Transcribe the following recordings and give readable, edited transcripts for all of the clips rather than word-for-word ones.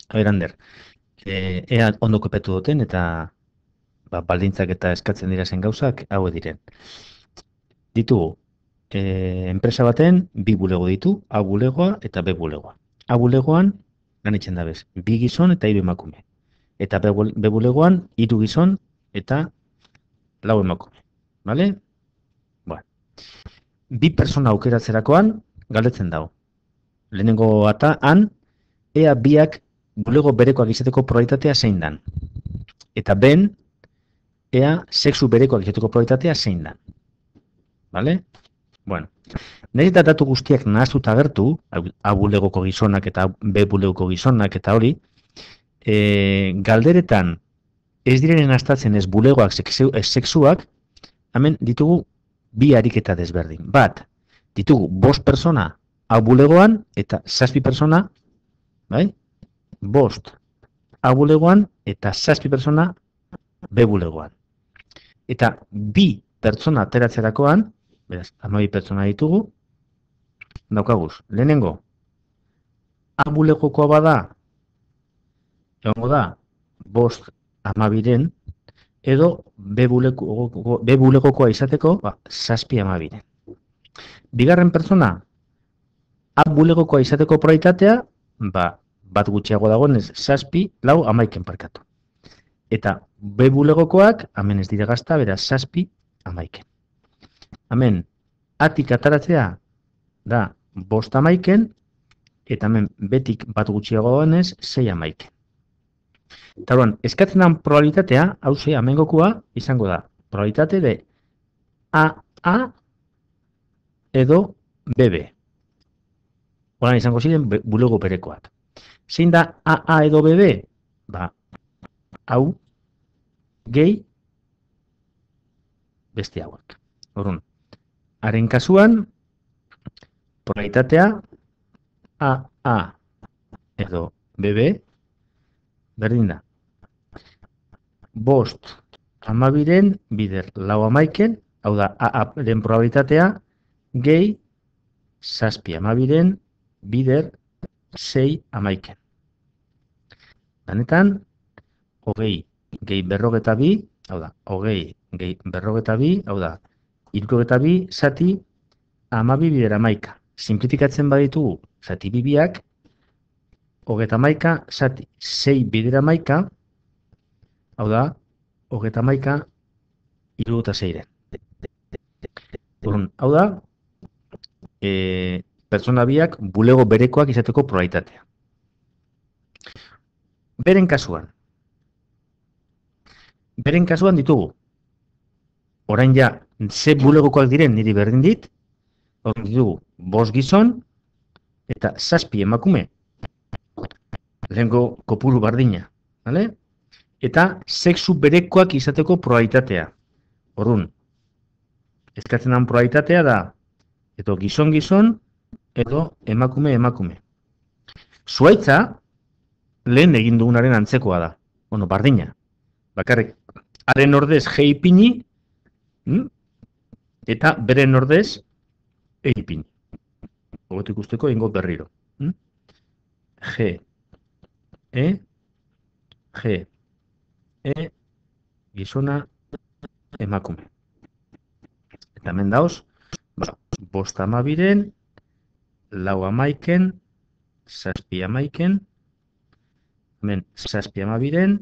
Ander, ea ondo kopetu duten eta baldintzak eta eskatzen dira zen gauzak hauek diren. Ditugu, enpresa baten bi bulego ditu, A bulegoa eta B bulegoa. A bulegoan, lan itxen da bez, bi gizon eta hiru emakume. Eta B bulegoan, hiru gizon eta lau emakume. Vale? Bueno, bi persona aukeratzerakoan, galdetzen dago. Lehenengo ata, han, ea biak bulego berekoak izateko probabilitatea zein dan. Eta ben, ea sexu berekoak izateko probabilitatea zein dan. Vale? Bueno, nahiz eta datu guztiak nahaztuta agertu, A bulegoko gizonak eta B bulegoko gizonak eta hori, galderetan ez direnen astatzen ez bulegoak sexuak, hemen ditugu bi ariketa desberdin. Bat, ditugu 5 persona A bulegoan eta 7 persona, bai? 5 A bulegoan eta 7 persona B bulegoan. Eta bi pertsona ateratzerakoan, beraz, 12 pertsona ditugu, daukaguz, lehenengo, A bulegokoa bada, egongo da, 5 12 edo B bulegokoa izateko, 7 12. Bigarren pertsona, A bulegokoa izateko probabilitatea, bat gutxiago dagoenez 7 4 11 parkatu. Eta B bulegokoak, hemen ez dira gazta, beraz 7 11. Hemen, atik ataratzea da 5 11, eta hemen betik bat gutxiago dagoenez 6 11. Eta orduan, eskatzen den probabilitatea, hauxe, hemengokoa izango da, probabilitate de AA edo BB. Horan izango ziren bulego berekoak. Zein da AA edo BB? Hau, gehi, beste hauak. Orduan, haren kasuan, probabilitatea AA edo BB berdin da. 5 12 bider 4 11, hau da AA-ren probabilitatea, gehi 7 12 bider 6 11. Danetan, 20 gehi 42, hau da, 20 gehi 42, hau da, 72 zati 12 bider 11. Simplifikatzen baditugu zati bibiak, 31 zati 6 bider 11, hau da, 31 76. Hau da, pertsona biak bulego berekoak izateko probabilitatea. Beren kasuan ditugu. Orain ja, ze bulegokoak diren niri berdin dit, orain ditugu 5 gizon eta 7 emakume. Lehenko kopuru bardina. Vale? Eta sexu berekoak izateko probabilitatea. Orduan, eskatzen den probabilitatea da, edo gizon-gizon, edo emakume-emakume. Zuaitza, lehen egin dugunaren antzekoa da. Bueno, bardina. Bakarrik, haren ordez G ipini, eta beren ordez E ipini. Hogetik usteko ingo berriro. G, E, G, E, gizona, emakume. Eta hemen dauz, 5 12, 4 11, 7 11, hemen 7 12,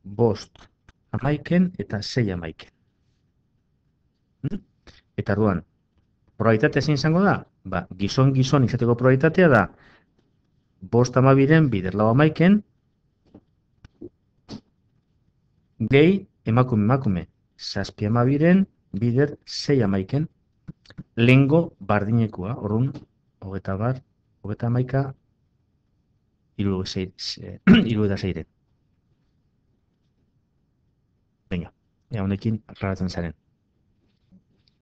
5 11 eta 6 11. Eta orduan, probabilitatea zein izango da? Gizon-gizon izateko probabilitatea da 5 12 bider 4 11, gehi emakume-emakume 7 12 bider 6 11. Lehengo bardinekoa, orduan, 21, 11, 76. Venga, honekin aklaratzen zaren.